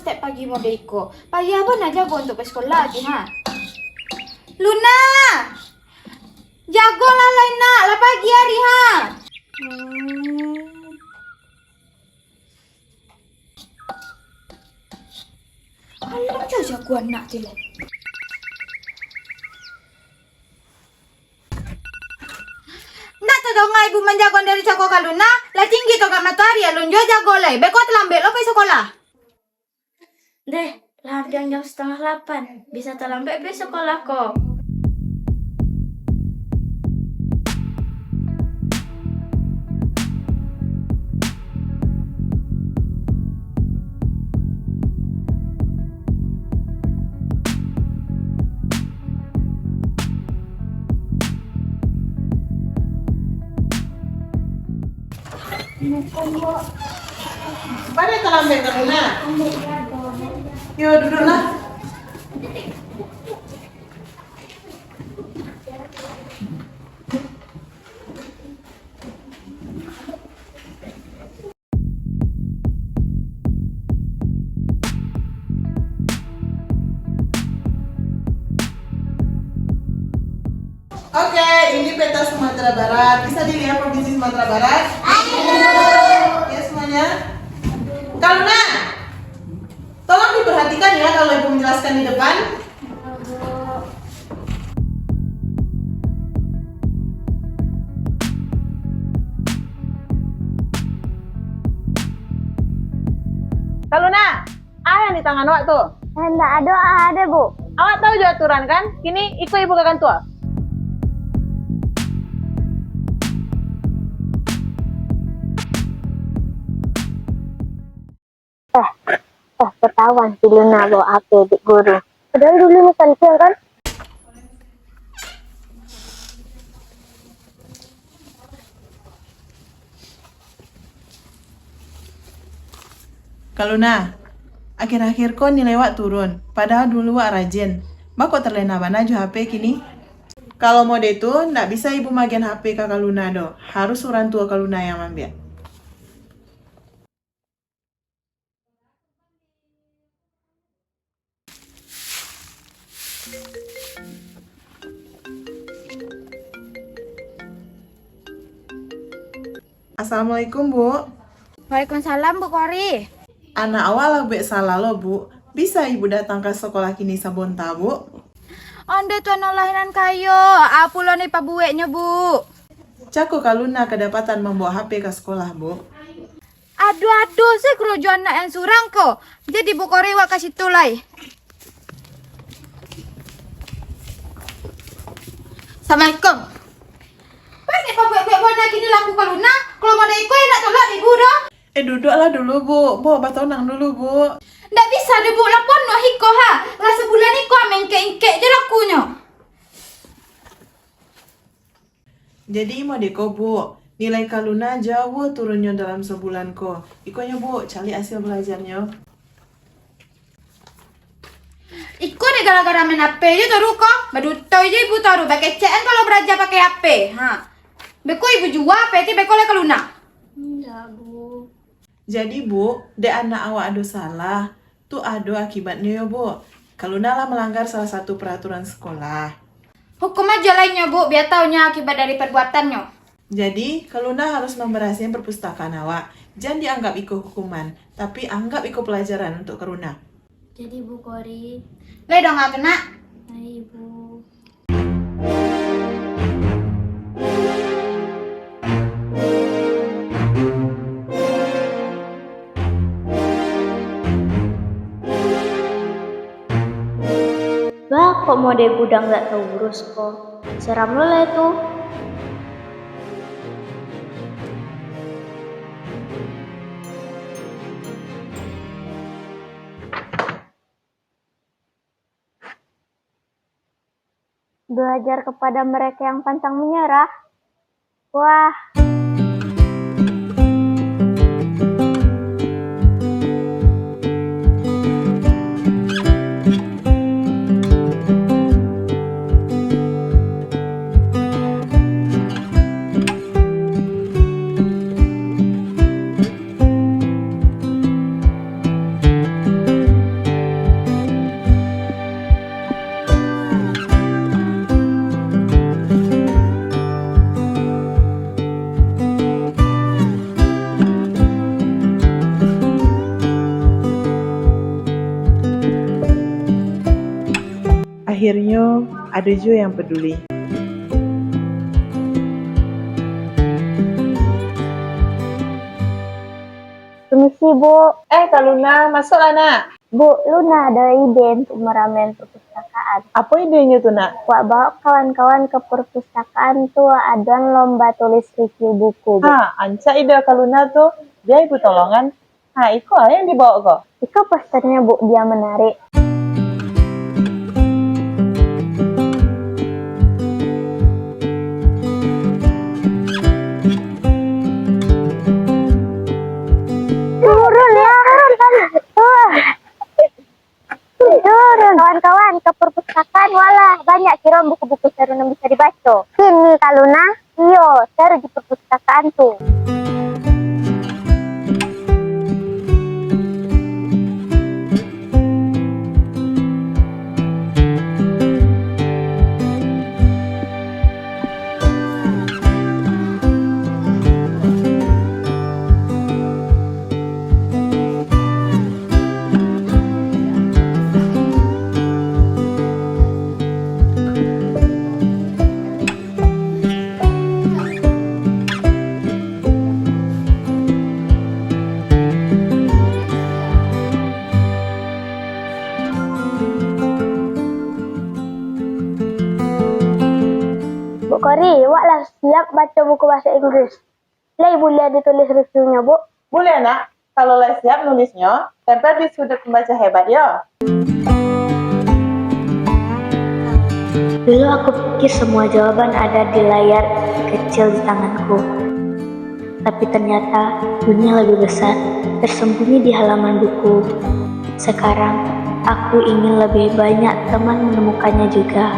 setiap pagi mau deko. Pagi apa nak jago untuk pergi sekolah lagi ha? Luna! Jago lah lain nak, lah pagi hari ha. Kalau aja jagoan nak je lah. Nak tu dong ibu menjagoan dari cako kaluna, lah tinggi tu kat matahari ya lunjo jago lah. Beko terlambat lo pergi sekolah. Deh, lah jam 7:30. Bisa terlambat pergi sekolah kok. Mana terlambat kamu nak? Yo duduklah. Oke, ini peta Sumatera Barat. Bisa dilihat provinsi Sumatera Barat? Ya semuanya. Kaluna, tolong diperhatikan ya kalau ibu menjelaskan di depan. Kaluna, apa yang di tangan awak tuh? Enggak ada, Bu. Awak tahu juga aturan kan? Kini ikut ibu ke kantor. Ketahuan si Luna bawa HP di guru. Padahal dulu ini penting kan? Kaluna, akhir-akhir kau nilai wak turun. Padahal dulu wak rajin. Mak kok terlena mana jo HP kini? Kalau mau itu, ndak bisa ibu magian HP ke Kaluna do. Harus orang tua Kaluna yang ambil. Assalamualaikum Bu. Waalaikumsalam Bu Kori. Anak awal lah bek salah lo Bu. Bisa ibu datang ke sekolah kini sabonta Bu? Onde tuan olahinan kayo, apulo nih pabueknya Bu. Cako Kaluna kedapatan membawa HP ke sekolah Bu. Aduh, saya keruju anak yang surang kok. Jadi Bu Kori wak kasih tulai. Assalamualaikum. Pasti pabuek-buek warna gini laku Kaluna. Kalau mau naik kue nak tolak ibu dah. Duduklah dulu Bu. Bawa batonang dulu Bu. Ndak bisa deh Bu, lapon no hiko ha. Lah sebulan hiko mengke-ingke je lakunya. Jadi mau deko Bu. Nilai Kaluna jauh turunnya dalam sebulan ko. Ikonya Bu, cari hasil belajarnya. Iko deh gara-gara main HP je taruh kok. Baduto je ibu taruh pakai CN kalau belajar pakai HP. Ha. Beko ibu jual HP, beko le Kaluna. Enggak, Bu. Jadi Bu, dek anak awak ado salah. Tuh ado akibatnya ya Bu. Kaluna lah melanggar salah satu peraturan sekolah. Hukum aja lainnya Bu, biar taunya akibat dari perbuatannya. Jadi, Kaluna harus memberhasilkan perpustakaan awak. Jangan dianggap iko hukuman, tapi anggap iko pelajaran untuk Karuna. Jadi Bu Kori, Le dong nggak kena. hai Bu. Bah, kok mode gudang nggak tahu urus kok. Seram lo lah itu. Belajar kepada mereka yang pantang menyerah. Wah. akhirnya ada juga yang peduli. Permisi, Bu. Kak Luna, masuklah nak. Bu, Luna ada ide untuk meramen perpustakaan. Apa idenya tuh nak? Wak bawa kawan-kawan ke perpustakaan tuh ada lomba tulis review buku, Bu. Anca ide Kak Luna tuh, dia ibu tolongan. Iko yang dibawa kok. Itu posternya, Bu, dia menarik. Turun ya. Turun kawan-kawan ke perpustakaan, walah banyak kira buku-buku seru yang bisa dibaca. Kini Kaluna, iyo seru di perpustakaan tuh. Bu Kori, wak lah siap baca buku bahasa Inggris. Lah ibu lihat ditulis reviewnya, Bu. Boleh nak, kalau lah siap nulisnya, tempel di sudut pembaca hebat ya. Dulu aku pikir semua jawaban ada di layar kecil di tanganku. Tapi ternyata dunia lebih besar, tersembunyi di halaman buku. Sekarang, aku ingin lebih banyak teman menemukannya juga.